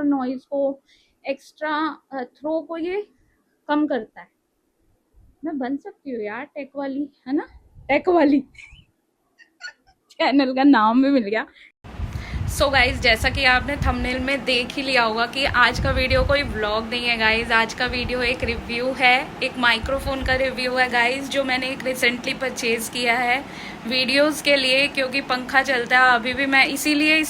Noise को, extra throw को ये कम करता है। मैं बन सकती हूँ यार टेक वाली, है ना, टेक वाली। चैनल का नाम भी मिल गया। सो गाइज, जैसा कि आपने थंबनेल में देख ही लिया होगा कि आज का वीडियो कोई व्लॉग नहीं है गाइज। आज का वीडियो एक रिव्यू है, एक माइक्रोफोन का रिव्यू है गाइज, जो मैंने एक रिसेंटली परचेज किया है वीडियोस के लिए, क्योंकि पंखा चलता है अभी भी। मैं इसीलिए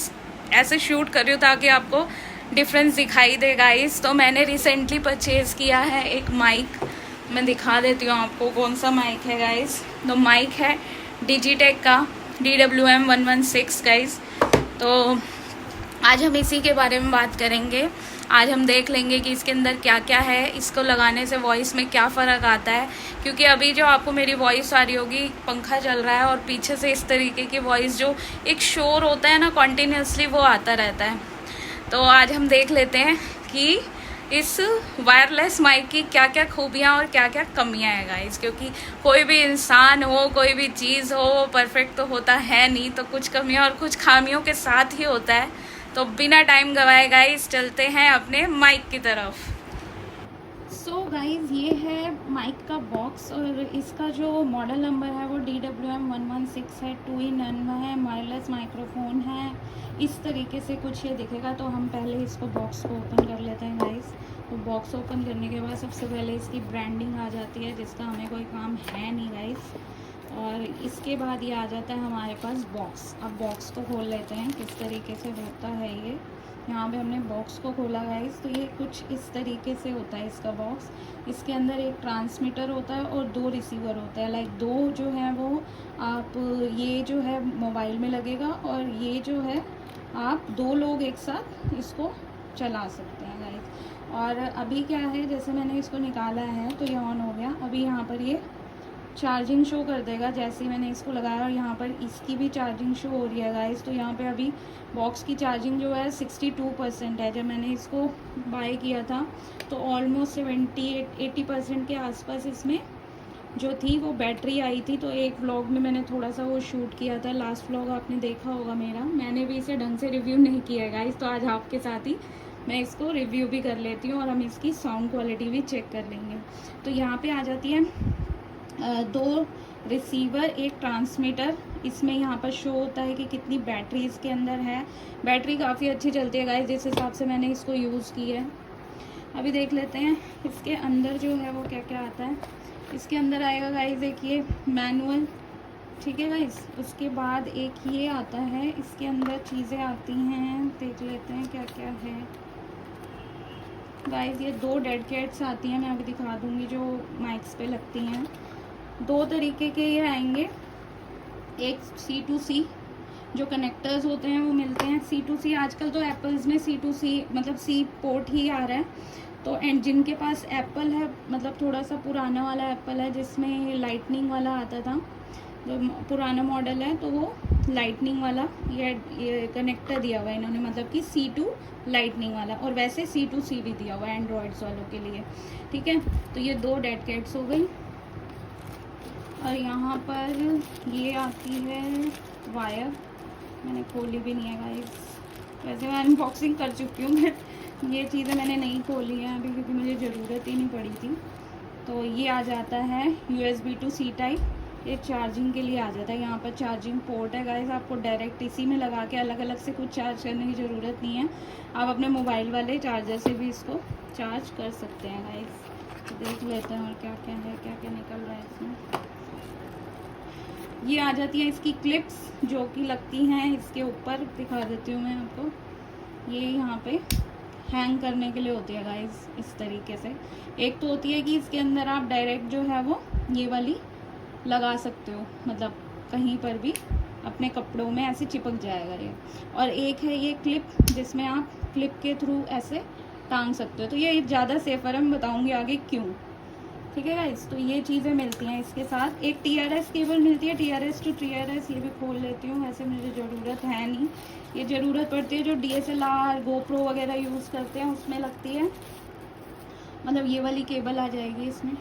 ऐसे शूट कर रही हूँ ताकि आपको डिफरेंस दिखाई दे गाइज। तो मैंने रिसेंटली परचेज किया है एक माइक। मैं दिखा देती हूँ आपको कौन सा माइक है गाइज। तो माइक है डिजिटेक का DWM-116 गाइज। तो आज हम इसी के बारे में बात करेंगे। आज हम देख लेंगे कि इसके अंदर क्या क्या है, इसको लगाने से वॉइस में क्या फ़र्क आता है। क्योंकि अभी जो आपको मेरी वॉइस आ रही होगी, पंखा चल रहा है और पीछे से इस तरीके की वॉइस, जो एक शोर होता है ना कॉन्टीन्यूसली, वो आता रहता है। तो आज हम देख लेते हैं कि इस वायरलेस माइक की क्या क्या खूबियाँ और क्या क्या कमियाँ हैं गाइस। क्योंकि कोई भी इंसान हो, कोई भी चीज़ हो, परफेक्ट तो होता है नहीं, तो कुछ कमियाँ और कुछ खामियों के साथ ही होता है। तो बिना टाइम गवाए गाइस चलते हैं अपने माइक की तरफ। सो गाइज, ये है माइक का बॉक्स और इसका जो मॉडल नंबर है वो DWM-116 है। 2-in-1 है, वायरलेस माइक्रोफोन है। इस तरीके से कुछ ये दिखेगा। तो हम पहले इसको बॉक्स को ओपन कर लेते हैं गाइस। तो बॉक्स ओपन करने के बाद सबसे पहले इसकी ब्रांडिंग आ जाती है, जिसका हमें कोई काम है नहीं गाइस। और इसके बाद ये आ जाता है हमारे पास बॉक्स। अब बॉक्स को खोल लेते हैं किस तरीके से होता है ये। यहाँ पे हमने बॉक्स को खोला गाइस, तो ये कुछ इस तरीके से होता है इसका बॉक्स। इसके अंदर एक ट्रांसमीटर होता है और 2 रिसीवर होता है। लाइक 2 जो है वो आप, ये जो है मोबाइल में लगेगा और ये जो है आप 2 लोग एक साथ इसको चला सकते हैं गाइस। और अभी क्या है, जैसे मैंने इसको निकाला है तो ये ऑन हो गया। अभी यहाँ पर ये चार्जिंग शो कर देगा जैसे ही मैंने इसको लगाया, और यहाँ पर इसकी भी चार्जिंग शो हो रही है गाइस। तो यहाँ पे अभी बॉक्स की चार्जिंग जो है 62% है। जब मैंने इसको बाय किया था तो ऑलमोस्ट 70-80% के आसपास इसमें जो थी वो बैटरी आई थी। तो एक व्लॉग में मैंने थोड़ा सा वो शूट किया था, लास्ट व्लॉग आपने देखा होगा मेरा। मैंने भी इसे ढंग से रिव्यू नहीं किया है गाइस, तो आज आपके साथ ही मैं इसको रिव्यू भी कर लेती हूँ और हम इसकी साउंड क्वालिटी भी चेक कर लेंगे। तो यहाँ पे आ जाती है 2 रिसीवर, एक ट्रांसमीटर। इसमें यहाँ पर शो होता है कि कितनी बैटरी इसके अंदर है। बैटरी काफ़ी अच्छी चलती है गाइस, जिस हिसाब से मैंने इसको यूज़ की है। अभी देख लेते हैं इसके अंदर जो है वो क्या क्या आता है। इसके अंदर आएगा गाइस एक ये मैनुअल, ठीक है गाइस। उसके बाद एक ये आता है, इसके अंदर चीज़ें आती हैं, देख लेते हैं क्या क्या है गाइस। ये 2 डेड कैट्स आती हैं, मैं अभी दिखा दूँगी, जो माइक्स पे लगती हैं। 2 तरीके के ये आएंगे, एक C2C, जो कनेक्टर्स होते हैं वो मिलते हैं C2C। आजकल तो एप्पल्स में C2C मतलब C पोर्ट ही आ रहा है। तो एंड जिनके पास एप्पल है, मतलब थोड़ा सा पुराना वाला एप्पल है जिसमें लाइटनिंग वाला आता था, जो पुराना मॉडल है, तो वो लाइटनिंग वाला ये कनेक्टर दिया हुआ है इन्होंने, मतलब कि C2 लाइटनिंग वाला, और वैसे C2C भी दिया हुआ है एंड्रॉयड्स वालों के लिए, ठीक है। तो ये 2 डेड कैट्स हो गई। और यहाँ पर ये आती है वायर, मैंने खोली भी नहीं है गाइस। वैसे मैं अनबॉक्सिंग कर चुकी हूँ, बट ये चीज़ें मैंने नहीं खोली हैं अभी क्योंकि मुझे ज़रूरत ही नहीं पड़ी थी। तो ये आ जाता है USB to C टाइप, ये चार्जिंग के लिए आ जाता है। यहाँ पर चार्जिंग पोर्ट है गाइस, आपको डायरेक्ट इसी में लगा के अलग अलग से कुछ चार्ज करने की ज़रूरत नहीं है। आप अपने मोबाइल वाले चार्जर से भी इसको चार्ज कर सकते हैं गाइस। तो देख लेते हैं और क्या क्या है, क्या क्या निकल रहा है इसमें। ये आ जाती है इसकी क्लिप्स, जो कि लगती हैं इसके ऊपर, दिखा देती हूँ मैं आपको। ये यहाँ पे हैंग करने के लिए होती है गाइस, इस तरीके से। एक तो होती है कि इसके अंदर आप डायरेक्ट जो है वो ये वाली लगा सकते हो, मतलब कहीं पर भी अपने कपड़ों में ऐसे चिपक जाएगा ये। और एक है ये क्लिप, जिसमें आप क्लिप के थ्रू ऐसे टांग सकते हो। तो ये ज़्यादा सेफर है, मैं बताऊँगी आगे क्यों, ठीक है गाइस। तो ये चीज़ें मिलती हैं इसके साथ। एक TRS केबल मिलती है, TRS to TRS, ये भी खोल लेती हूँ। वैसे मुझे ज़रूरत है नहीं, ये ज़रूरत पड़ती है जो DSLR GoPro वगैरह यूज़ करते हैं उसमें लगती है, मतलब ये वाली केबल आ जाएगी इसमें,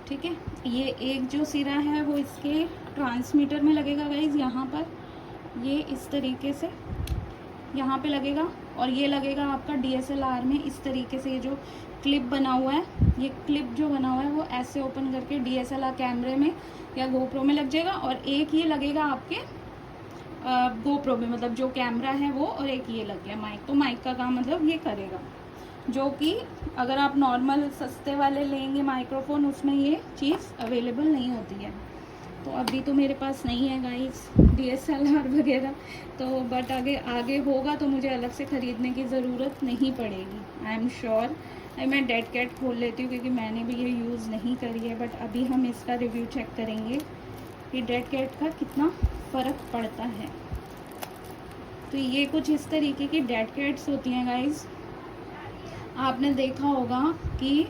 ठीक है। ये एक जो सिरा है वो इसके ट्रांसमीटर में लगेगा गाइस, यहाँ पर ये इस तरीके से यहाँ पे लगेगा, और ये लगेगा आपका DSLR में इस तरीके से। ये जो क्लिप बना हुआ है, ये क्लिप जो बना हुआ है वो ऐसे ओपन करके DSLR कैमरे में या GoPro में लग जाएगा, और एक ये लगेगा आपके GoPro में, मतलब जो कैमरा है वो, और एक ये लग गया माइक। तो माइक का काम मतलब ये करेगा, जो कि अगर आप नॉर्मल सस्ते वाले लेंगे माइक्रोफोन, उसमें ये चीज़ अवेलेबल नहीं होती है। तो अभी तो मेरे पास नहीं है गाइस DSLR वगैरह, तो बट आगे आगे होगा तो मुझे अलग से ख़रीदने की ज़रूरत नहीं पड़ेगी, आई एम श्योर। मैं डेड कैट खोल लेती हूँ क्योंकि मैंने भी ये यूज़ नहीं करी है, बट अभी हम इसका रिव्यू चेक करेंगे कि डेड कैट का कितना फ़र्क पड़ता है। तो ये कुछ इस तरीके की डेड कैट्स होती हैं गाइस। आपने देखा होगा कि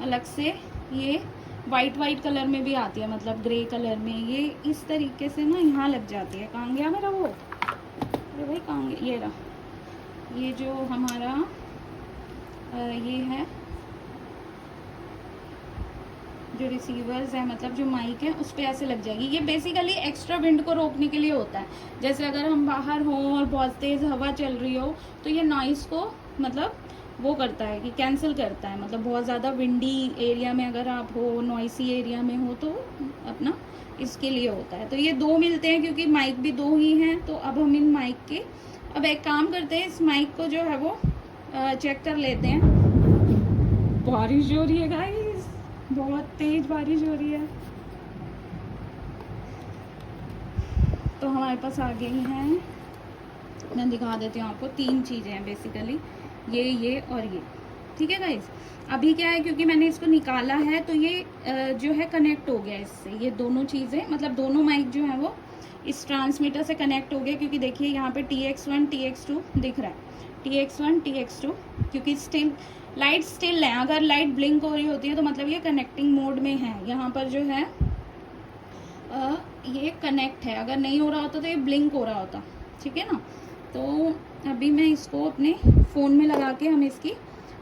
अलग से ये वाइट कलर में भी आती है, मतलब ग्रे कलर में। ये इस तरीके से ना यहाँ लग जाती है। कहाँ गया मेरा वो, अरे भाई कहाँ गया, ये रहा। ये जो हमारा ये है, जो रिसीवर्स है, मतलब जो माइक है, उस पर ऐसे लग जाएगी। ये बेसिकली एक्स्ट्रा विंड को रोकने के लिए होता है। जैसे अगर हम बाहर हों और बहुत तेज़ हवा चल रही हो तो ये नॉइज़ को मतलब वो करता है कि कैंसिल करता है। मतलब बहुत ज़्यादा विंडी एरिया में अगर आप हो, नॉइसी एरिया में हो, तो अपना इसके लिए होता है। तो ये दो मिलते हैं क्योंकि माइक भी दो ही हैं। तो अब हम इन माइक के अब एक काम करते हैं, इस माइक को जो है वो चेक कर लेते हैं। बारिश हो रही है गाइस, बहुत तेज बारिश हो रही है। तो हमारे पास आ गई हैं, मैं दिखा देती हूँ आपको। 3 चीज़ें हैं बेसिकली, ये और ये। ठीक है गाइस। अभी क्या है, क्योंकि मैंने इसको निकाला है तो ये जो है कनेक्ट हो गया इससे। ये दोनों चीज़ें, मतलब दोनों माइक जो है वो इस ट्रांसमीटर से कनेक्ट हो गया। क्योंकि देखिए यहाँ पे TX1 TX2 दिख रहा है, TX1 TX2, क्योंकि स्टिल लाइट स्टिल है। अगर लाइट ब्लिंक हो रही होती है तो मतलब ये कनेक्टिंग मोड में है। यहाँ पर जो है ये कनेक्ट है, अगर नहीं हो रहा होता तो ये ब्लिंक हो रहा होता। ठीक है ना। तो अभी मैं इसको अपने फ़ोन में लगा के हम इसकी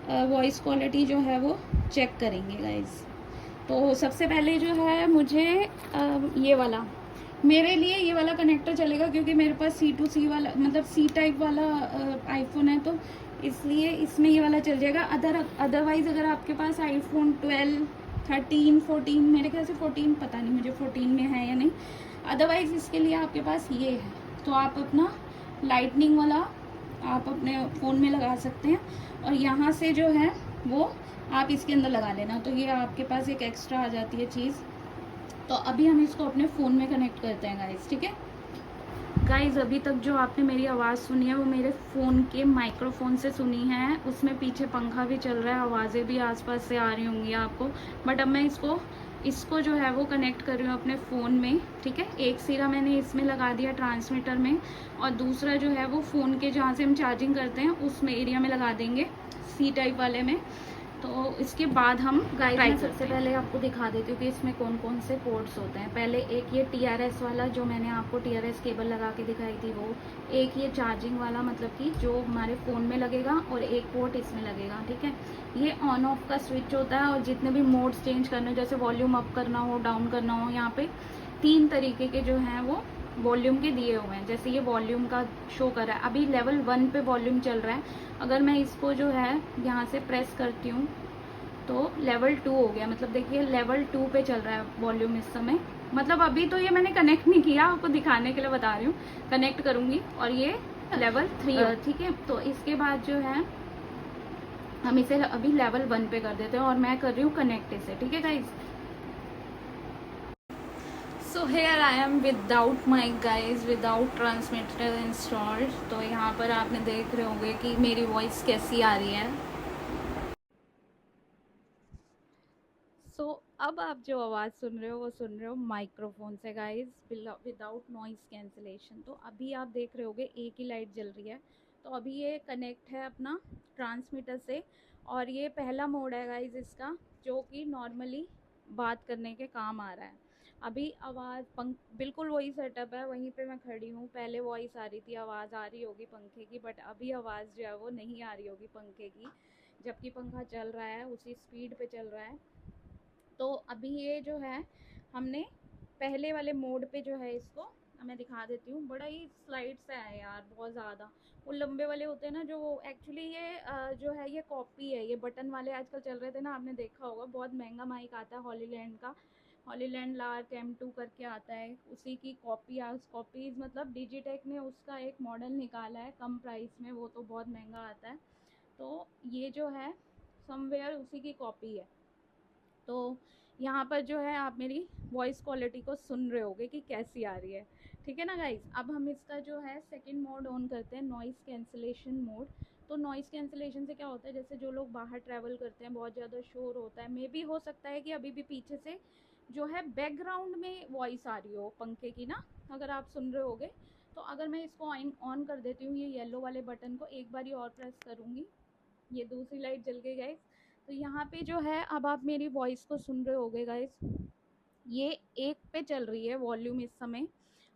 वॉइस क्वालिटी जो है वो चेक करेंगे गाइस। तो सबसे पहले जो है मुझे ये वाला, मेरे लिए ये वाला कनेक्टर चलेगा, क्योंकि मेरे पास C2C वाला, मतलब C टाइप वाला आईफोन है, तो इसलिए इसमें ये वाला चल जाएगा। अदरवाइज़ अगर आपके पास iPhone 12, 13, 14, मेरे ख्याल से 14, पता नहीं मुझे 14 में है या नहीं, अदरवाइज़ इसके लिए आपके पास ये है। तो आप अपना लाइटनिंग वाला आप अपने फ़ोन में लगा सकते हैं, और यहाँ से जो है वो आप इसके अंदर लगा लेना। तो ये आपके पास एक एक्स्ट्रा आ जाती है चीज़। तो अभी हम इसको अपने फ़ोन में कनेक्ट करते हैं गाइस। ठीक है गाइस, अभी तक जो आपने मेरी आवाज़ सुनी है वो मेरे फ़ोन के माइक्रोफोन से सुनी है। उसमें पीछे पंखा भी चल रहा है, आवाज़ें भी आसपास से आ रही होंगी आपको। बट अब मैं इसको जो है वो कनेक्ट कर रही हूँ अपने फ़ोन में। ठीक है, एक सिरा मैंने इसमें लगा दिया ट्रांसमीटर में, और दूसरा जो है वो फ़ोन के जहाँ से हम चार्जिंग करते हैं उसमें एरिया में लगा देंगे, C टाइप वाले में। तो इसके बाद हम गाइस, सबसे पहले आपको दिखा देती हूँ कि इसमें कौन कौन से पोर्ट्स होते हैं। पहले एक ये TRS वाला, जो मैंने आपको TRS केबल लगा के दिखाई थी वो। एक ये चार्जिंग वाला, मतलब कि जो हमारे फ़ोन में लगेगा, और एक पोर्ट इसमें लगेगा। ठीक है, ये ऑन ऑफ का स्विच होता है, और जितने भी मोड्स चेंज करने हो, जैसे वॉल्यूम अप करना हो, डाउन करना हो, यहाँ पे 3 तरीके के जो हैं वो वॉल्यूम के दिए हुए हैं। जैसे ये वॉल्यूम का शो कर रहा है, अभी लेवल 1 पे वॉल्यूम चल रहा है। अगर मैं इसको जो है यहाँ से प्रेस करती हूँ तो लेवल 2 हो गया। मतलब देखिए लेवल 2 पे चल रहा है वॉल्यूम इस समय। मतलब अभी तो ये मैंने कनेक्ट नहीं किया, आपको दिखाने के लिए बता रही हूँ, कनेक्ट करूँगी। और ये लेवल 3 है। ठीक है, तो इसके बाद जो है हम इसे अभी लेवल 1 पे कर देते हैं, और मैं कर रही हूँ कनेक्ट इसे। ठीक है guys, so here I am without mic guys, without transmitter installed. तो यहाँ पर आपने देख रहे होंगे कि मेरी वॉइस कैसी आ रही है। सो अब आप जो आवाज़ सुन रहे हो वो सुन रहे हो माइक्रोफोन से गाइज, विदाउट नॉइज़ कैंसिलेशन। तो अभी आप देख रहे होगे एक ही लाइट जल रही है। तो अभी ये कनेक्ट है अपना ट्रांसमीटर से, और ये पहला मोड है गाइज इसका, जो कि नॉर्मली बात करने के काम आ रहा है। अभी आवाज़ बिल्कुल वही सेटअप है, वहीं पे मैं खड़ी हूँ। पहले वॉइस आ रही थी, आवाज़ आ रही होगी पंखे की, बट अभी आवाज़ जो है वो नहीं आ रही होगी पंखे की, जबकि पंखा चल रहा है, उसी स्पीड पे चल रहा है। तो अभी ये जो है हमने पहले वाले मोड पे जो है इसको मैं दिखा देती हूँ। बड़ा ही स्लाइड सा है यार, बहुत ज़्यादा, वो लंबे वाले होते हैं ना, जो वो एक्चुअली ये जो है ये कॉपी है, ये बटन वाले आजकल चल रहे थे ना, आपने देखा होगा, बहुत महंगा माइक आता है हॉलीलैंड का, हॉलीलैंड लार्क M2 करके आता है, उसी की कॉपीज मतलब डिजिटेक ने उसका एक मॉडल निकाला है कम प्राइस में, वो तो बहुत महंगा आता है। तो ये जो है समवेयर उसी की कॉपी है। तो यहाँ पर जो है आप मेरी वॉइस क्वालिटी को सुन रहे होगे कि कैसी आ रही है, ठीक है ना गाइज। अब हम इसका जो है सेकंड मोड ऑन करते हैं, नॉइज़ कैंसिलेशन मोड। तो नॉइज़ कैंसिलेशन से क्या होता है, जैसे जो लोग बाहर ट्रैवल करते हैं, बहुत ज़्यादा शोर होता है, मे भी हो सकता है कि अभी भी पीछे से जो है बैकग्राउंड में वॉइस आ रही हो पंखे की ना, अगर आप सुन रहे होगे। तो अगर मैं इसको ऑन कर देती हूँ, ये येलो वाले बटन को एक बार और प्रेस करूँगी, ये दूसरी लाइट जल गई गाइस। तो यहाँ पे जो है अब आप मेरी वॉइस को सुन रहे होगे गाइस, ये 1 पे चल रही है वॉल्यूम इस समय।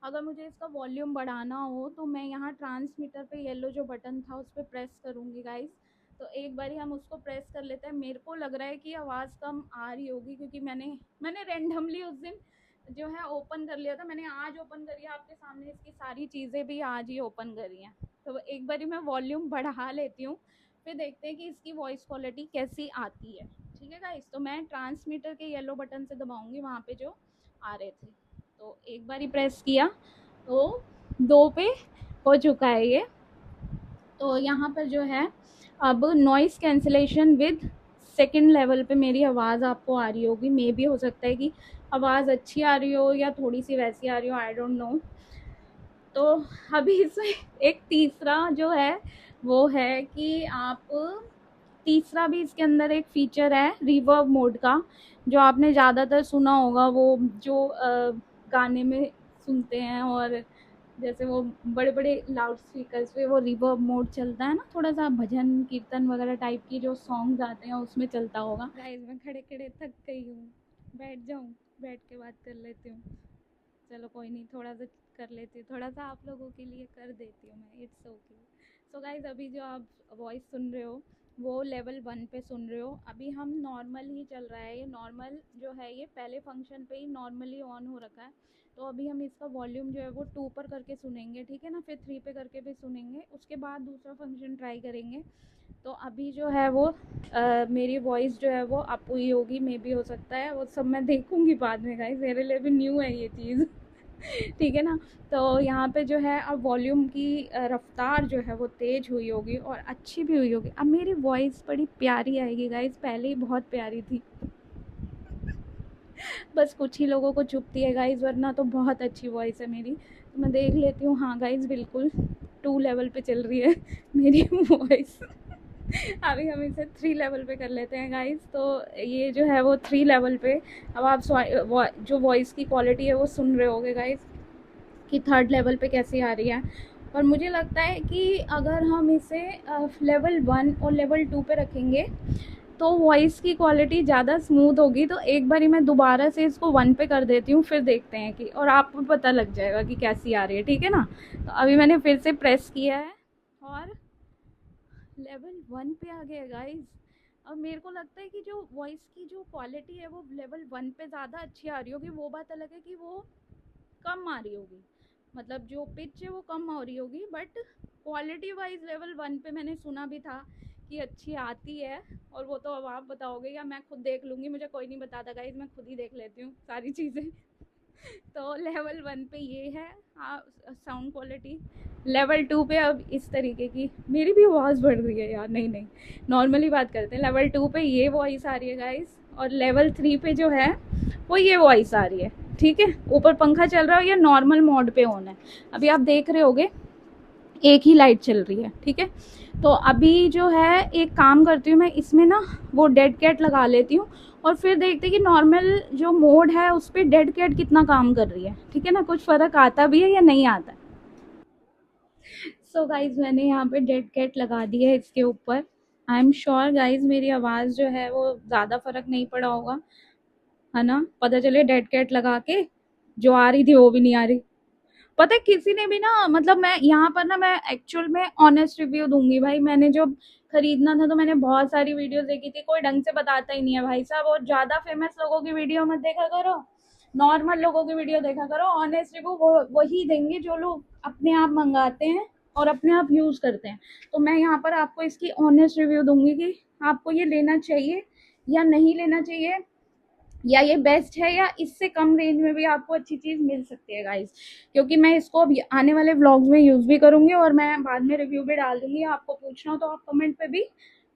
अगर मुझे इसका वॉल्यूम बढ़ाना हो तो मैं यहाँ ट्रांसमीटर पे येलो जो बटन था उस पर प्रेस करूँगी गाइस। तो एक बारी हम उसको प्रेस कर लेते हैं। मेरे को लग रहा है कि आवाज़ कम आ रही होगी, क्योंकि मैंने रेंडमली उस दिन जो है ओपन कर लिया था, मैंने आज ओपन करी है आपके सामने, इसकी सारी चीज़ें भी आज ही ओपन करी हैं। तो एक बारी मैं वॉल्यूम बढ़ा लेती हूँ, फिर देखते हैं कि इसकी वॉइस क्वालिटी कैसी आती है, ठीक है गाइस। तो मैं ट्रांसमीटर के येलो बटन से दबाऊंगी वहाँ पे जो आ रहे थे, तो एक बार ही प्रेस किया तो 2 पे हो चुका है ये। तो यहाँ पर जो है अब noise cancellation with second level पे मेरी आवाज़ आपको आ रही होगी। मे भी हो सकता है कि आवाज़ अच्छी आ रही हो या थोड़ी सी वैसी आ रही हो, आई डोंट नो। तो अभी इसमें एक तीसरा जो है वो है कि आप, तीसरा भी इसके अंदर एक फीचर है रिवर्ब मोड का, जो आपने ज़्यादातर सुना होगा, वो जो गाने में सुनते हैं, और जैसे वो बड़े बड़े लाउड स्पीकर्स पे वो रिवर्ब मोड चलता है ना, थोड़ा सा भजन कीर्तन वगैरह टाइप की जो सॉन्ग्स आते हैं उसमें चलता होगा। गाइस मैं खड़े खड़े थक गई हूँ, बैठ जाऊँ, बैठ के बात कर लेती हूँ। चलो कोई नहीं, थोड़ा सा कर लेती हूँ, थोड़ा सा आप लोगों के लिए कर देती हूँ मैं, इट्स ओके। सो गाइज अभी जो आप वॉइस सुन रहे हो वो लेवल 1 पे सुन रहे हो। अभी हम नॉर्मल ही चल रहा है, ये नॉर्मल जो है ये पहले फंक्शन पे ही नॉर्मली ऑन हो रखा है। तो अभी हम इसका वॉल्यूम जो है वो 2 पर करके सुनेंगे, ठीक है ना, फिर 3 पे करके भी सुनेंगे, उसके बाद दूसरा फंक्शन ट्राई करेंगे। तो अभी जो है वो मेरी वॉइस जो है वो अप हुई होगी, मे भी हो सकता है, वो सब मैं देखूंगी बाद में गाइस, मेरे लिए भी न्यू है ये चीज़ ठीक है ना। तो यहाँ पे जो है अब वॉल्यूम की रफ्तार जो है वो तेज़ हुई होगी और अच्छी भी हुई होगी। अब मेरी वॉइस बड़ी प्यारी आएगी गाइस, पहले ही बहुत प्यारी थी बस कुछ ही लोगों को चुभती है गाइस, वरना तो बहुत अच्छी वॉइस है मेरी। तो मैं देख लेती हूँ, हाँ गाइस बिल्कुल 2 लेवल पे चल रही है मेरी वॉइस अभी हम इसे 3 लेवल पे कर लेते हैं गाइस। तो ये जो है वो 3 लेवल पे, अब आप जो वॉइस की क्वालिटी है वो सुन रहे होगे गाइस कि 3rd लेवल पे कैसी आ रही है। पर मुझे लगता है कि अगर हम इसे लेवल 1 और लेवल 2 पे रखेंगे तो वॉइस की क्वालिटी ज़्यादा स्मूथ होगी। तो एक बारी मैं दोबारा से इसको 1 पे कर देती हूँ, फिर देखते हैं कि, और आपको पता लग जाएगा कि कैसी आ रही है, ठीक है ना। तो अभी मैंने फिर से प्रेस किया है और लेवल 1 पे आ गया गाइस। अब मेरे को लगता है कि जो वॉइस की जो क्वालिटी है वो लेवल 1 पे ज़्यादा अच्छी आ रही होगी। वो बात अलग है कि वो कम आ रही होगी, मतलब जो पिच है वो कम हो रही होगी, बट क्वालिटी वाइज लेवल 1 पे मैंने सुना भी था कि अच्छी आती है। और वो तो अब आप बताओगे या मैं खुद देख लूँगी, मुझे कोई नहीं बताता गाइज, मैं खुद ही देख लेती हूँ सारी चीज़ें तो लेवल 1 पे ये है साउंड क्वालिटी। लेवल 2 पे अब इस तरीके की, मेरी भी आवाज़ बढ़ रही है यार, नहीं नहीं नॉर्मली बात करते हैं। लेवल 2 पे ये वॉइस आ रही है गाइस, और लेवल 3 पे जो है वो ये वॉइस आ रही है, ठीक है। ऊपर पंखा चल रहा है, ये नॉर्मल मोड पे ऑन है। अभी आप देख रहे होगे एक ही लाइट चल रही है, ठीक है। तो अभी जो है एक काम करती हूँ मैं, इसमें ना वो डेड कैट लगा लेती हूँ और फिर देखते हैं कि नॉर्मल जो मोड है उस पर डेड कैट कितना काम कर रही है, ठीक है ना, कुछ फ़र्क आता भी है या नहीं आता। सो गाइज मैंने यहाँ पे डेड कैट लगा दी है इसके ऊपर। आई एम श्योर गाइज मेरी आवाज़ जो है वो ज़्यादा फ़र्क नहीं पड़ा होगा, है ना। पता चले डेड कैट लगा के जो आ रही थी वो भी नहीं आ रही। पता है किसी ने भी ना, मतलब मैं यहाँ पर ना, मैं एक्चुअल में ऑनेस्ट रिव्यू दूंगी भाई। मैंने जब खरीदना था तो मैंने बहुत सारी वीडियोस देखी थी, कोई ढंग से बताता ही नहीं है भाई साहब। और ज़्यादा फेमस लोगों की वीडियो मत देखा करो, नॉर्मल लोगों की वीडियो देखा करो। ऑनेस्ट रिव्यू वो वही देंगे जो लोग अपने आप मंगाते हैं और अपने आप यूज़ करते हैं। तो मैं यहाँ पर आपको इसकी ऑनेस्ट रिव्यू दूंगी कि आपको ये लेना चाहिए या नहीं लेना चाहिए, या ये बेस्ट है या इससे कम रेंज में भी आपको अच्छी चीज़ मिल सकती है गाइस। क्योंकि मैं इसको अब आने वाले व्लॉग्स में यूज़ भी करूँगी और मैं बाद में रिव्यू भी डाल दूँगी। आपको पूछना हो तो आप कमेंट पे भी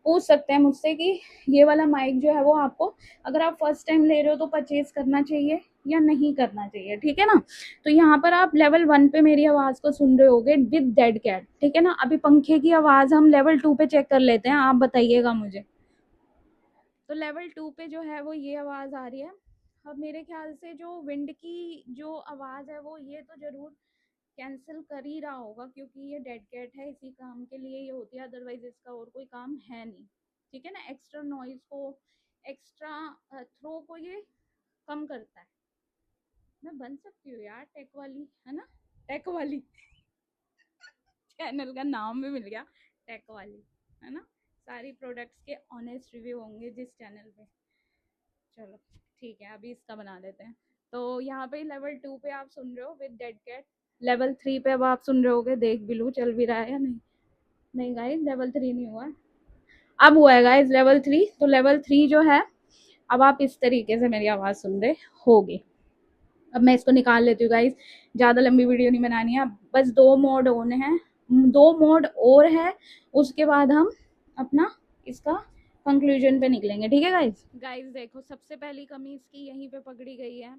पूछ सकते हैं मुझसे कि ये वाला माइक जो है वो आपको, अगर आप फर्स्ट टाइम ले रहे हो तो परचेज करना चाहिए या नहीं करना चाहिए, ठीक है ना। तो यहाँ पर आप लेवल 1 पे मेरी आवाज़ को सुन रहे होगे विद डेड कैट, ठीक है ना। अभी पंखे की आवाज़ हम लेवल 2 पे चेक कर लेते हैं, आप बताइएगा मुझे। तो लेवल 2 पे जो है वो ये आवाज़ आ रही है। अब मेरे ख्याल से जो विंड की जो आवाज़ है वो ये तो ज़रूर कैंसिल कर ही रहा होगा, क्योंकि ये डेड कैट है, इसी काम के लिए ये होती है, अदरवाइज इसका और कोई काम है नहीं, ठीक है ना। एक्स्ट्रा नॉइज़ को, एक्स्ट्रा थ्रो को ये कम करता है। मैं बन सकती हूँ यार टेक वाली, है ना, टेक वाली चैनल का नाम भी मिल गया, टेक वाली, है ना। सारी प्रोडक्ट्स के ऑनेस्ट रिव्यू होंगे जिस चैनल पे। चलो ठीक है, अभी इसका बना देते हैं। तो यहाँ पे लेवल 2 पे आप सुन रहे हो विद डेड कैट। लेवल 3 पे अब आप सुन रहे होगे, देख भी लूँ चल भी रहा है या नहीं। नहीं गाइस, लेवल 3 नहीं हुआ, अब हुआ है गाइस लेवल 3। तो लेवल 3 जो है, अब आप इस तरीके से मेरी आवाज़ सुन रहे होगे। अब मैं इसको निकाल लेती हूँ गाइस, ज़्यादा लंबी वीडियो नहीं बनानी है। बस 2 मोड ऑन है, 2 मोड और है, उसके बाद हम अपना इसका कंक्लूजन पे निकलेंगे, ठीक है गाइस। गाइस देखो, सबसे पहली कमी इसकी यहीं पे पकड़ी गई है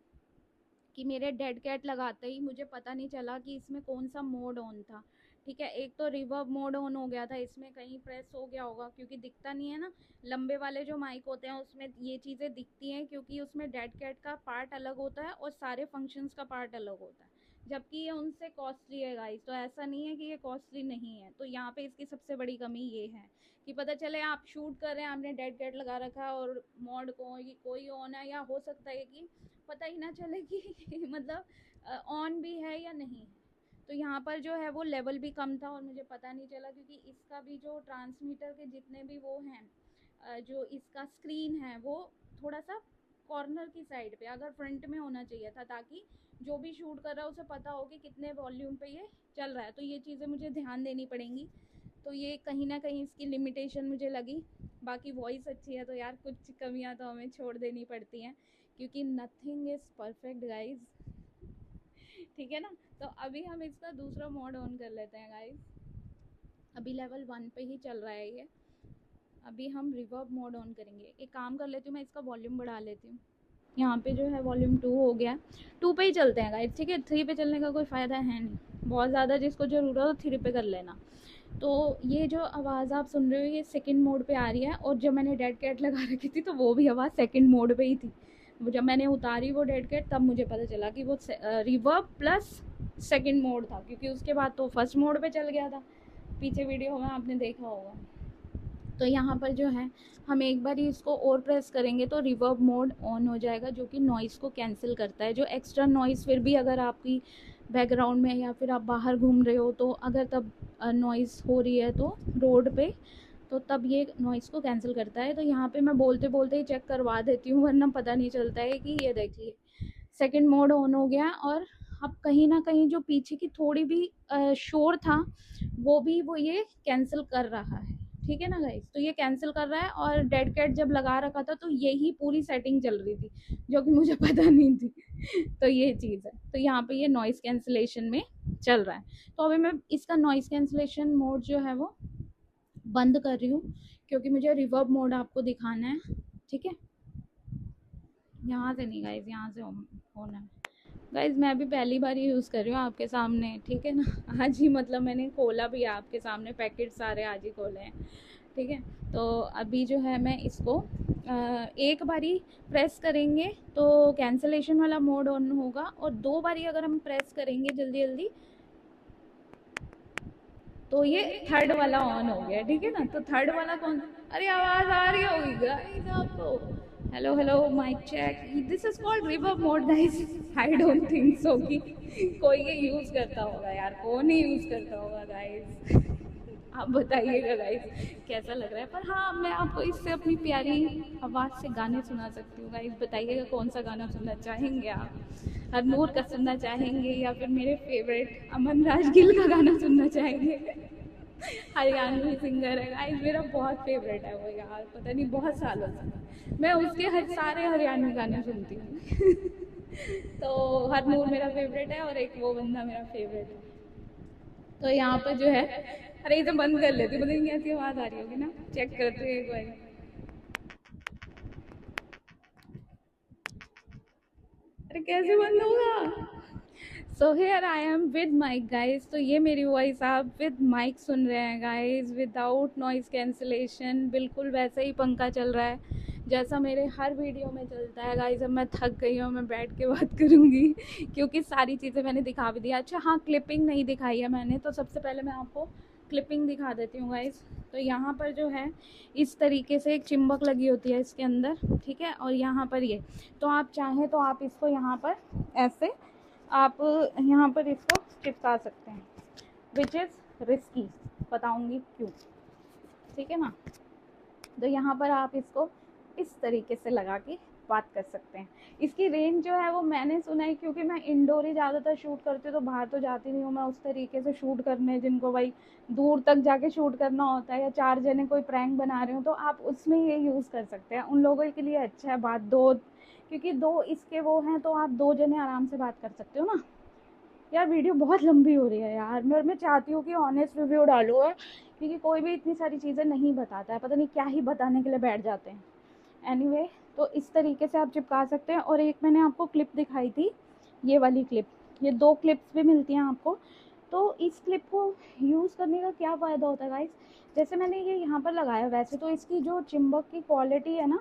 कि मेरे डेड कैट लगाते ही मुझे पता नहीं चला कि इसमें कौन सा मोड ऑन था, ठीक है। एक तो रिवर्ब मोड ऑन हो गया था, इसमें कहीं प्रेस हो गया होगा क्योंकि दिखता नहीं है ना। लंबे वाले जो माइक होते हैं उसमें ये चीज़ें दिखती हैं क्योंकि उसमें डेड कैट का पार्ट अलग होता है और सारे फंक्शंस का पार्ट अलग होता है, जबकि ये उनसे कॉस्टली है गाइस। तो ऐसा नहीं है कि ये कॉस्टली नहीं है। तो यहाँ पे इसकी सबसे बड़ी कमी ये है कि पता चले आप शूट कर रहे हैं, आपने डेड कैट लगा रखा है और मॉड कोई ऑन है, या हो सकता है कि पता ही ना चले कि मतलब ऑन भी है या नहीं। तो यहाँ पर जो है वो लेवल भी कम था और मुझे पता नहीं चला, क्योंकि इसका भी जो ट्रांसमीटर के जितने भी वो हैं, जो इसका स्क्रीन है वो थोड़ा सा कॉर्नर की साइड पे, अगर फ्रंट में होना चाहिए था, ताकि जो भी शूट कर रहा है उसे पता हो कि कितने वॉल्यूम पे ये चल रहा है। तो ये चीज़ें मुझे ध्यान देनी पड़ेंगी। तो ये कहीं ना कहीं इसकी लिमिटेशन मुझे लगी। बाकी वॉइस अच्छी है तो यार कुछ कमियां तो हमें छोड़ देनी पड़ती हैं, क्योंकि नथिंग इज़ परफेक्ट गाइज, ठीक है ना। तो अभी हम इसका दूसरा मोड ऑन कर लेते हैं गाइज। अभी लेवल 1 पे ही चल रहा है ये। अभी हम रिवर्ब मोड ऑन करेंगे। एक काम कर लेती हूँ, मैं इसका वॉल्यूम बढ़ा लेती हूँ। यहाँ पे जो है वॉल्यूम 2 हो गया, 2 पे ही चलते हैं गाइज, ठीक है। 3 पे चलने का कोई फ़ायदा है नहीं, बहुत ज़्यादा जिसको ज़रूरत हो 3 पे कर लेना। तो ये जो आवाज़ आप सुन रहे हो ये सेकंड मोड पे आ रही है, और जब मैंने डेड कैट लगा रखी थी तो वो भी आवाज़ सेकंड मोड पे ही थी। जब मैंने उतारी वो डेड कैट तब मुझे पता चला कि वो रिवर्ब प्लस सेकंड मोड था, क्योंकि उसके बाद तो फर्स्ट मोड पे चल गया था, पीछे वीडियो में आपने देखा होगा। तो यहाँ पर जो है हम एक बार ही इसको और प्रेस करेंगे तो रिवर्ब मोड ऑन हो जाएगा, जो कि नॉइज़ को कैंसिल करता है। जो एक्स्ट्रा नॉइज़ फिर भी अगर आपकी बैकग्राउंड में या फिर आप बाहर घूम रहे हो तो अगर तब नॉइज़ हो रही है तो रोड पे, तो तब ये नॉइज़ को कैंसिल करता है। तो यहाँ पे मैं बोलते बोलते ही चेक करवा देती हूँ, वरना पता नहीं चलता है कि ये देखिए सेकंड मोड ऑन हो गया। और अब कहीं ना कहीं जो पीछे की थोड़ी भी शोर था वो ये कैंसिल कर रहा है, ठीक है ना गाइस। तो ये कैंसिल कर रहा है, और डेड कैट जब लगा रखा था तो यही पूरी सेटिंग चल रही थी जो कि मुझे पता नहीं थी। तो ये चीज़ है। तो यहाँ पे ये नॉइज़ कैंसिलेशन में चल रहा है। तो अभी मैं इसका नॉइज़ कैंसिलेशन मोड जो है वो बंद कर रही हूँ, क्योंकि मुझे रिवर्ब मोड आपको दिखाना है, ठीक है। यहाँ से नहीं गाइज, यहाँ से होना है। गाइज मैं अभी पहली बार ही यूज़ कर रही हूँ आपके सामने, ठीक है ना। आज ही मतलब मैंने खोला भी है आपके सामने, पैकेट सारे आज ही खोले हैं, ठीक है। तो अभी जो है मैं इसको एक बारी प्रेस करेंगे तो कैंसलेशन वाला मोड ऑन होगा, और 2 बारी अगर हम प्रेस करेंगे जल्दी जल्दी तो ये थर्ड वाला ऑन हो गया, ठीक है ना। तो थर्ड वाला कौन, अरे आवाज़ आ रही होगी गाइस आपको। Hello hello mic check, this is called reverb mode guys. I don't think so कि कोई ये यूज़ करता होगा यार, कौन ही यूज़ करता होगा गाइस। आप बताइएगा गाइस कैसा लग रहा है। पर हाँ, मैं आपको इससे अपनी प्यारी आवाज़ से गाने सुना सकती हूँ गाइस। बताइएगा कौन सा गाना सुनना चाहेंगे आप, हरनूर का सुनना चाहेंगे या फिर मेरे फेवरेट अमन राजगिल का गाना सुनना चाहेंगे। हरियाणवी सिंगर है गाइस, मेरा बहुत फेवरेट है वो यार, पता नहीं बहुत सालों से मैं उसके हर सारे हरियाणवी गाने सुनती हूँ। तो हरनूर मेरा फेवरेट है और एक वो बंदा मेरा फेवरेट है। तो यहाँ पर जो है, अरे इसे बंद कर लेती, पता नहीं कैसी आवाज़ आ रही होगी ना, चेक करते हैं एक बार। अरे कैसे बंद होगा। So here I am with mic guys. तो ये मेरी वॉइस आप विद माइक सुन रहे हैं गाइज, विदाउट नॉइज़ कैंसिलेशन। बिल्कुल वैसा ही पंखा चल रहा है जैसा मेरे हर वीडियो में चलता है गाइज। अब मैं थक गई हूँ, मैं बैठ के बात करूँगी क्योंकि सारी चीज़ें मैंने दिखा भी दी। अच्छा हाँ, क्लिपिंग नहीं दिखाई है मैंने, तो सबसे पहले मैं आपको क्लिपिंग दिखा देती हूँ गाइज। तो यहाँ पर जो है इस तरीके से एक चिम्बक लगी होती है इसके अंदर, ठीक है। और यहाँ पर ये, तो आप चाहें तो आप इसको यहाँ पर ऐसे आप यहाँ पर इसको चिपका सकते हैं, विच इज़ रिस्की, बताऊँगी क्यों, ठीक है ना। तो यहाँ पर आप इसको इस तरीके से लगा के बात कर सकते हैं। इसकी रेंज जो है वो मैंने सुना है, क्योंकि मैं इंडोर ही ज़्यादातर शूट करती हूँ, तो बाहर तो जाती नहीं हूँ मैं उस तरीके से शूट करने, जिनको भाई दूर तक जाके शूट करना होता है या 4 जने कोई प्रैंक बना रहे हो, तो आप उसमें ये यूज़ कर सकते हैं। उन लोगों के लिए अच्छा है बात, दो, क्योंकि 2 इसके वो हैं, तो आप 2 जने आराम से बात कर सकते हो ना। यार वीडियो बहुत लंबी हो रही है यार, मैं चाहती हूँ कि ऑनेस्ट रिव्यू डालूँ है, क्योंकि कोई भी इतनी सारी चीज़ें नहीं बताता है, पता नहीं क्या ही बताने के लिए बैठ जाते हैं। एनीवे, तो इस तरीके से आप चिपका सकते हैं। और एक मैंने आपको क्लिप दिखाई थी, ये वाली क्लिप, ये 2 क्लिप्स भी मिलती हैं आपको। तो इस क्लिप को यूज़ करने का क्या फ़ायदा होता है गाइस, जैसे मैंने ये यहाँ पर लगाया, वैसे तो इसकी जो चिम्बक की क्वालिटी है ना,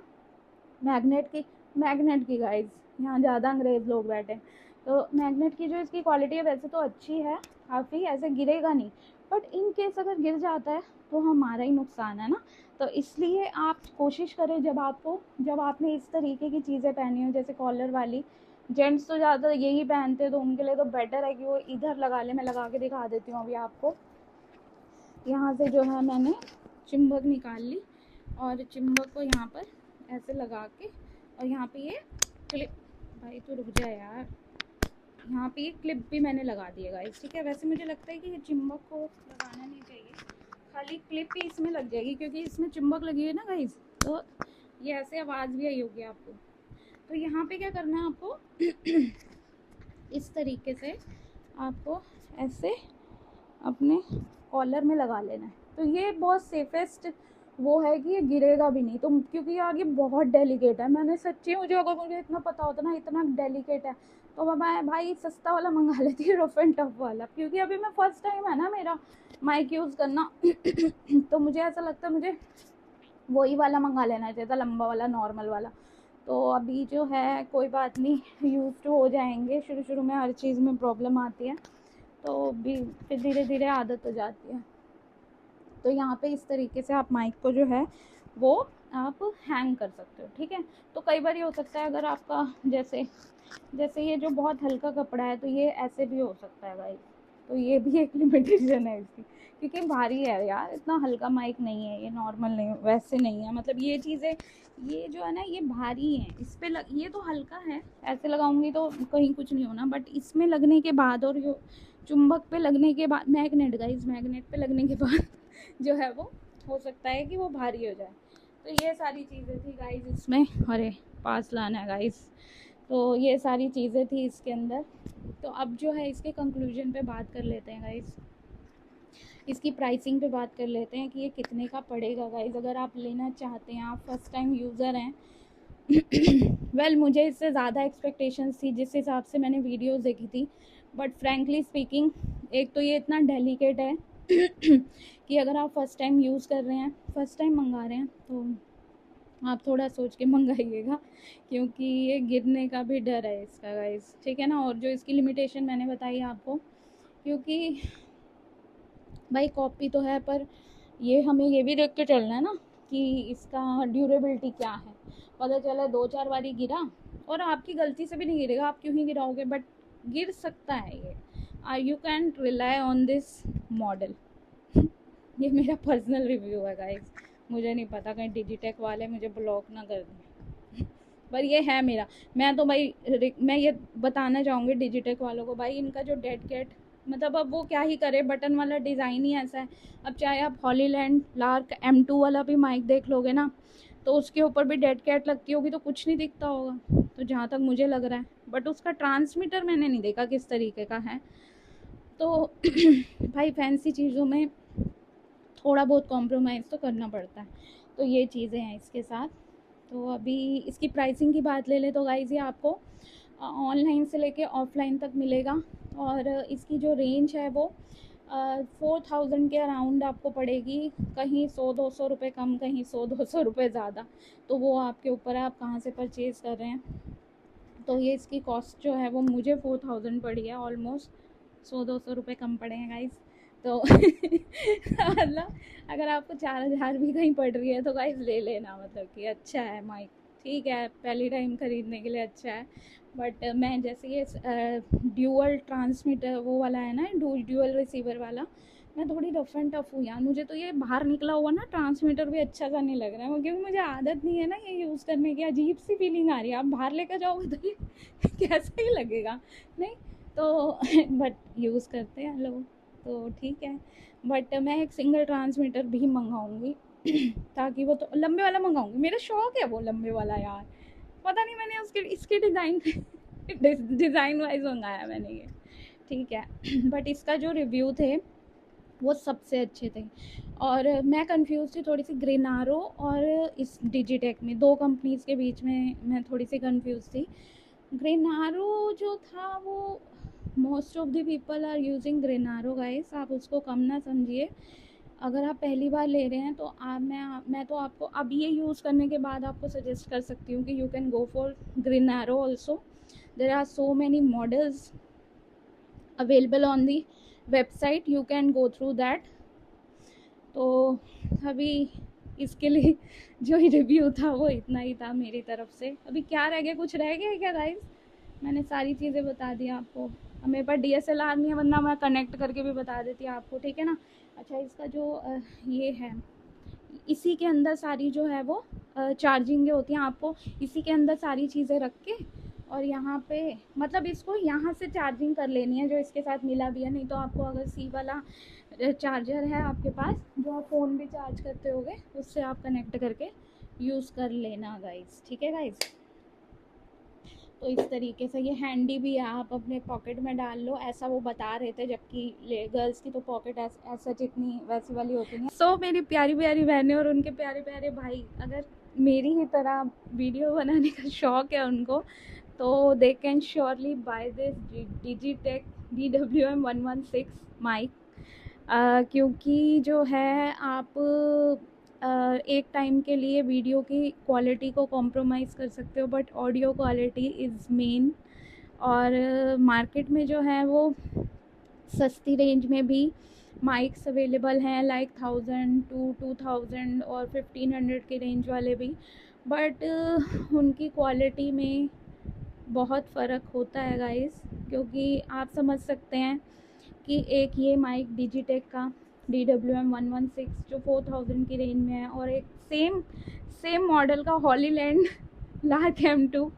मैग्नेट की गाइस, यहाँ ज़्यादा अंग्रेज़ लोग बैठे, तो मैग्नेट की जो इसकी क्वालिटी है वैसे तो अच्छी है काफ़ी, ऐसे गिरेगा नहीं, बट इन केस अगर गिर जाता है तो हमारा ही नुकसान है ना। तो इसलिए आप कोशिश करें, जब आपने इस तरीके की चीज़ें पहनी हो, जैसे कॉलर वाली, जेंट्स तो ज़्यादा यही पहनते हैं, तो उनके लिए तो बेटर है कि वो इधर लगा ले। मैं लगा के दिखा देती हूँ अभी आपको। यहाँ से जो है मैंने चिम्बक निकाल ली, और चिम्बक को यहाँ पर ऐसे लगा के, और यहाँ पे ये क्लिप, भाई तो रुक जाए यार, यहाँ पे ये क्लिप भी मैंने लगा दिया गाइस, ठीक है। वैसे मुझे लगता है कि ये चिम्बक को लगाना नहीं चाहिए, खाली क्लिप ही इसमें लग जाएगी, क्योंकि इसमें चिम्बक लगी है ना गाइस, तो ये ऐसे आवाज़ भी आई होगी आपको। तो यहाँ पे क्या करना है आपको, इस तरीके से आपको ऐसे अपने कॉलर में लगा लेना है। तो ये बहुत सेफेस्ट वो है कि ये गिरेगा भी नहीं, तो क्योंकि यार ये बहुत डेलिकेट है, मैंने सच्ची, मुझे इतना पता होता ना इतना डेलिकेट है, तो मैं भाई सस्ता वाला मंगा लेती है, रफ एंड टफ वाला, क्योंकि अभी मैं फर्स्ट टाइम है ना मेरा माइक यूज़ करना। तो मुझे ऐसा लगता है मुझे वही वाला मंगा लेना चाहिए था, लंबा वाला, नॉर्मल वाला। तो अभी जो है कोई बात नहीं, यूज़ टू हो जाएंगे, शुरू में हर चीज़ में प्रॉब्लम आती है, तो भी फिर धीरे धीरे आदत हो जाती है। तो यहाँ पे इस तरीके से आप माइक को जो है वो आप हैंग कर सकते हो, ठीक है। तो कई बार ये हो सकता है, अगर आपका जैसे ये जो बहुत हल्का कपड़ा है, तो ये ऐसे भी हो सकता है भाई, तो ये भी एक लिमिटेशन है इसकी, क्योंकि भारी है यार, इतना हल्का माइक नहीं है ये, नॉर्मल नहीं, वैसे नहीं है, मतलब ये चीज़ें, ये जो है ना ये भारी है, इस पे ये तो हल्का है, ऐसे लगाऊंगी तो कहीं कुछ नहीं होना, बट इसमें लगने के बाद, और जो चुंबक पे लगने के बाद, मैग्नेट पे लगने के बाद जो है वो हो सकता है कि वो भारी हो जाए। तो ये सारी चीज़ें थी गाइज इसमें, अरे पास लाना है गाइज। तो ये सारी चीज़ें थी इसके अंदर। तो अब जो है इसके कंक्लूजन पे बात कर लेते हैं गाइज, इसकी प्राइसिंग पे बात कर लेते हैं कि ये कितने का पड़ेगा गाइज, अगर आप लेना चाहते हैं, आप फर्स्ट टाइम यूज़र हैं। वेल मुझे इससे ज़्यादा एक्सपेक्टेशंस थी जिस हिसाब से मैंने वीडियोस देखी थी, बट फ्रैंकली स्पीकिंग, एक तो ये इतना डेलिकेट है कि अगर आप फर्स्ट टाइम यूज़ कर रहे हैं, फर्स्ट टाइम मंगा रहे हैं, तो आप थोड़ा सोच के मंगाइएगा, क्योंकि ये गिरने का भी डर है इसका गाइस, ठीक है ना। और जो इसकी लिमिटेशन मैंने बताई आपको, क्योंकि भाई कॉपी तो है, पर ये हमें ये भी देख के चलना है ना कि इसका ड्यूरेबिलिटी क्या है। पता चला 2-4 बारी गिरा, और आपकी गलती से भी नहीं गिरेगा, आप क्यों ही गिराओगे, बट गिर सकता है ये, you can rely on this model. ये मेरा पर्सनल रिव्यू है गाइस, मुझे नहीं पता कहीं डिजिटेक वाले मुझे ब्लॉक ना कर दें पर ये है मेरा। मैं तो भाई मैं ये बताना चाहूँगी डिजिटेक वालों को, भाई इनका जो डेड कैट, मतलब अब वो क्या ही करे, बटन वाला डिज़ाइन ही ऐसा है। अब चाहे आप हॉलीलैंड लार्क M2 वाला भी माइक देख लोगे ना, तो उसके ऊपर भी डेड कैट लगती होगी तो कुछ नहीं दिखता होगा, तो जहाँ तक मुझे लग रहा है। बट उसका ट्रांसमीटर मैंने नहीं देखा किस तरीके का है। तो भाई फैंसी चीज़ों में थोड़ा बहुत कॉम्प्रोमाइज़ तो करना पड़ता है, तो ये चीज़ें हैं इसके साथ। तो अभी इसकी प्राइसिंग की बात ले ले तो गाइस ये आपको ऑनलाइन से लेके ऑफलाइन तक मिलेगा, और इसकी जो रेंज है वो 4000 के अराउंड आपको पड़ेगी। कहीं 100-200 रुपये कम, कहीं 100-200 रुपये ज़्यादा, तो वो आपके ऊपर है आप कहाँ से परचेज़ कर रहे हैं। तो ये इसकी कॉस्ट जो है वो मुझे 4000 पड़ी है, ऑलमोस्ट 100-200 रुपये कम पड़े हैं गाइस। तो मतलब अगर आपको 4000 भी कहीं पड़ रही है तो गाइस ले लेना, मतलब कि अच्छा है माइक, ठीक है पहली टाइम ख़रीदने के लिए अच्छा है। बट मैं जैसे ये ड्यूअल ट्रांसमीटर वो वाला है ना, ड्यूअल रिसीवर वाला, मैं थोड़ी रफ एंड टफ हूँ यार। मुझे तो ये बाहर निकला हुआ ना ट्रांसमीटर भी अच्छा सा नहीं लग रहा है, क्योंकि मुझे आदत नहीं है ना ये यूज़ करने की। अजीब सी फीलिंग आ रही है, आप बाहर लेकर जाओगे तो ये कैसा ही लगेगा, नहीं तो बट यूज़ करते हैं लोग तो ठीक है। बट मैं एक सिंगल ट्रांसमीटर भी मंगाऊंगी ताकि वो, तो लंबे वाला मंगाऊंगी, मेरा शौक है वो लंबे वाला यार। पता नहीं मैंने उसके इसके डिज़ाइन वाइज मंगाया मैंने ये, ठीक है। बट इसका जो रिव्यू थे वो सबसे अच्छे थे, और मैं कंफ्यूज थी थोड़ी सी ग्रेनारो और इस डिजिटेक में, दो कंपनीज़ के बीच में मैं थोड़ी सी कंफ्यूज थी। ग्रेनारो जो था वो, most of the people are using ग्रेनारो गाइस, आप उसको कम ना समझिए। अगर आप पहली बार ले रहे हैं तो मैं तो आपको अब ये यूज़ करने के बाद आपको सजेस्ट कर सकती हूँ कि यू कैन गो फॉर ग्रेनारो also. There are so many models available on the website, you can go through that. तो अभी इसके लिए जो ही रिव्यू था वो इतना ही था मेरी तरफ से। अभी क्या रह गया, कुछ रह गया क्या गाइस? मैंने सारी चीज़ें बता दी आपको। अब मेरे पास DSLR नहीं है, वरना मैं कनेक्ट करके भी बता देती आपको, ठीक है ना। अच्छा इसका जो ये है, इसी के अंदर सारी जो है वो चार्जिंग होती हैं, आपको इसी के अंदर सारी चीज़ें रख के, और यहाँ पे मतलब इसको यहाँ से चार्जिंग कर लेनी है जो इसके साथ मिला भी है। नहीं तो आपको अगर C वाला चार्जर है आपके पास जो आप फ़ोन भी चार्ज करते होगे, उससे आप कनेक्ट करके यूज़ कर लेना गाइस, ठीक है गाइस। तो इस तरीके से ये हैंडी भी है, आप अपने पॉकेट में डाल लो, ऐसा वो बता रहे थे, जबकि गर्ल्स की तो पॉकेट ऐसा जितनी वैसी वाली होती है। सो मेरी प्यारी प्यारी बहनें और उनके प्यारे प्यारे भाई, अगर मेरी ही तरह वीडियो बनाने का शौक़ है उनको, तो they can surely buy this Digitek DWM-116 mic. क्योंकि जो है आप एक टाइम के लिए वीडियो की क्वालिटी को कॉम्प्रोमाइज़ कर सकते हो, but audio quality is main. और मार्केट में जो है वो सस्ती रेंज में भी माइक्स अवेलेबल हैं, लाइक 1000 to 2000 और 1500 के रेंज वाले भी, बट उनकी क्वालिटी में बहुत फ़र्क होता है गाइस। क्योंकि आप समझ सकते हैं कि एक ये माइक डिजिटेक का DWM-116 जो 4000 की रेंज में है, और एक सेम मॉडल का हॉलीलैंड लार्क M2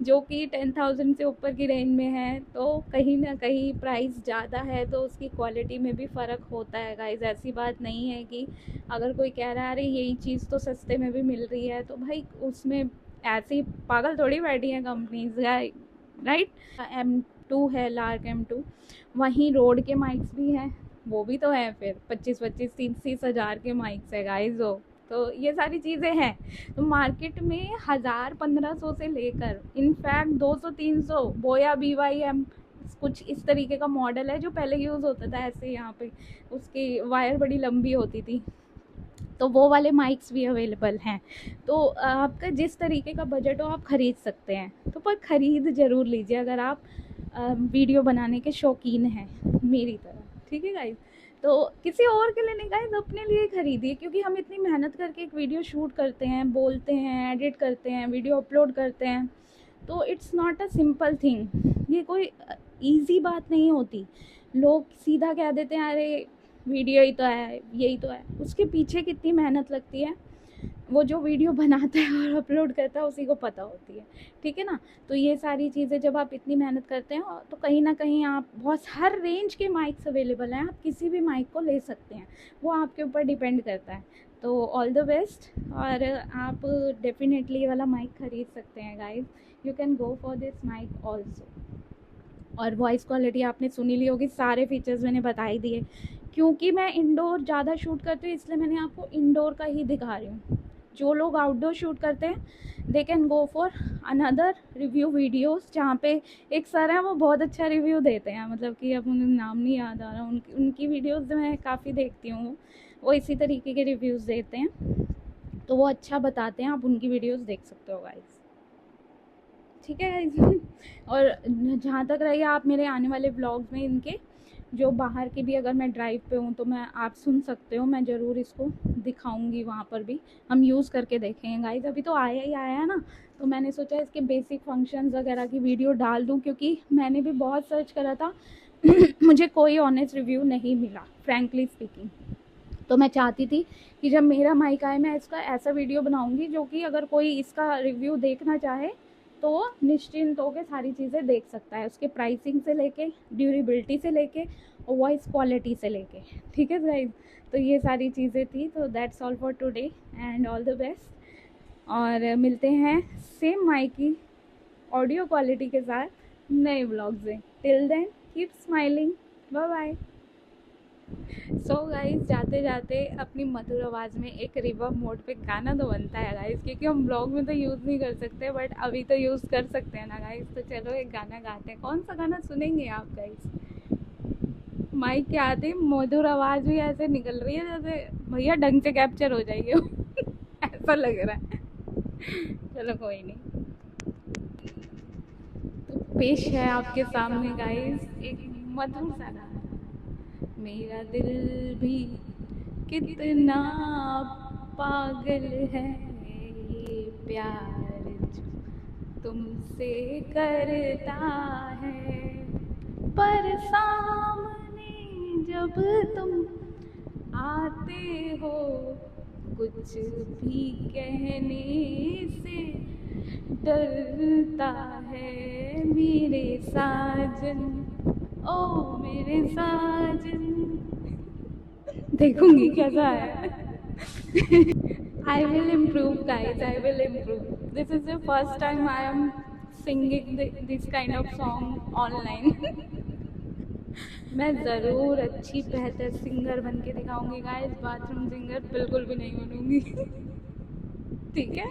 जो कि 10,000 से ऊपर की रेंज में है, तो कहीं ना कहीं प्राइस ज़्यादा है, तो उसकी क्वालिटी में भी फ़र्क होता है गाइस। ऐसी बात नहीं है कि अगर कोई कह रहा है अरे यही चीज़ तो सस्ते में भी मिल रही है, तो भाई उसमें ऐसी पागल थोड़ी बैठी हैं कंपनीज, राइट। M2 है, लार्क M2, वहीं रोड के माइक्स भी हैं, वो भी तो हैं, फिर 25-25 30-30 हज़ार के माइक्स है गाइस वो। तो ये सारी चीज़ें हैं, तो मार्केट में 1000-1500 से लेकर इनफैक्ट 200-300 बोया BYM कुछ इस तरीके का मॉडल है जो पहले यूज़ होता था ऐसे, यहाँ पे उसकी वायर बड़ी लंबी होती थी, तो वो वाले माइक्स भी अवेलेबल हैं। तो आपका जिस तरीके का बजट हो आप ख़रीद सकते हैं, तो पर ख़रीद ज़रूर लीजिए अगर आप वीडियो बनाने के शौकीन हैं मेरी तरह, ठीक है गाइस। तो किसी और के लिए नहीं गाइस, अपने लिए खरीदिए, क्योंकि हम इतनी मेहनत करके एक वीडियो शूट करते हैं, बोलते हैं, एडिट करते हैं, वीडियो अपलोड करते हैं, तो it's not a simple thing. ये कोई ईज़ी बात नहीं होती। लोग सीधा कह देते हैं अरे वीडियो ही तो है, यही तो है। उसके पीछे कितनी मेहनत लगती है वो जो वीडियो बनाता है और अपलोड करता है उसी को पता होती है, ठीक है ना। तो ये सारी चीज़ें जब आप इतनी मेहनत करते हैं तो कहीं ना कहीं आप बहुत हर रेंज के माइक्स अवेलेबल हैं, आप किसी भी माइक को ले सकते हैं, वो आपके ऊपर डिपेंड करता है। तो ऑल द बेस्ट, और आप डेफिनेटली ये वाला माइक ख़रीद सकते हैं guys, you can go for this mic also. और वॉइस क्वालिटी आपने सुनी ली होगी, सारे फीचर्स मैंने बता ही दिए। क्योंकि मैं इंडोर ज़्यादा शूट करती हूँ इसलिए मैंने आपको इंडोर का ही दिखा रही हूँ। जो लोग आउटडोर शूट करते हैं they can go for another review videos, जहाँ पे एक सर हैं वो बहुत अच्छा रिव्यू देते हैं, मतलब कि अब उन्हें नाम नहीं याद आ रहा, उनकी वीडियोस मैं काफ़ी देखती हूँ, वो इसी तरीके के रिव्यूज़ देते हैं, तो वो अच्छा बताते हैं, आप उनकी वीडियोस देख सकते हो गाइस, ठीक है गाइस। और जहाँ तक रही आप मेरे आने वाले व्लॉग्स में इनके जो बाहर की भी, अगर मैं ड्राइव पे हूँ तो मैं आप सुन सकते हो, मैं ज़रूर इसको दिखाऊंगी, वहाँ पर भी हम यूज़ करके देखेंगे गाइस। अभी तो आया ही आया है ना, तो मैंने सोचा इसके बेसिक फंक्शंस वगैरह की वीडियो डाल दूँ, क्योंकि मैंने भी बहुत सर्च करा था मुझे कोई ऑनेस्ट रिव्यू नहीं मिला फ्रैंकली स्पीकिंग। तो मैं चाहती थी कि जब मेरा माइक आए मैं इसका ऐसा वीडियो बनाऊंगी जो कि अगर कोई इसका रिव्यू देखना चाहे तो निश्चिंत होकर सारी चीज़ें देख सकता है, उसके प्राइसिंग से लेके, ड्यूरेबिलिटी से लेके और वॉइस क्वालिटी से लेके, ठीक है गाइस। तो ये सारी चीज़ें थी, तो that's all for today and all the best, और मिलते हैं सेम माइक की ऑडियो क्वालिटी के साथ नए ब्लॉग से। Till then keep smiling, bye bye. So guys, जाते जाते अपनी मधुर आवाज़ में एक रिवर्ब मोड पे गाना तो बनता है गाइस, क्योंकि हम ब्लॉग में तो यूज़ नहीं कर सकते बट अभी तो यूज़ कर सकते हैं ना गाइस। तो चलो एक गाना गाते हैं। कौन सा गाना सुनेंगे आप गाइस? माइक के आते ही मधुर आवाज़ भी ऐसे निकल रही है जैसे भैया ढंग से कैप्चर हो जाइए ऐसा लग रहा है। चलो कोई नहीं, तो पेश है आपके सामने गाइस एक मधुर सा गाना। मेरा दिल भी कितना पागल है, ये प्यार जो तुमसे करता है, पर सामने जब तुम आते हो कुछ भी कहने से डरता है मेरे साजन, ओ मेरे साजन। देखूंगी कैसा है। I will improve guys, I will improve. This is the first time I am singing this kind of song online. मैं ज़रूर अच्छी बेहतर सिंगर बन के दिखाऊंगी गाइस, बाथरूम सिंगर बिल्कुल भी नहीं बनूंगी ठीक है।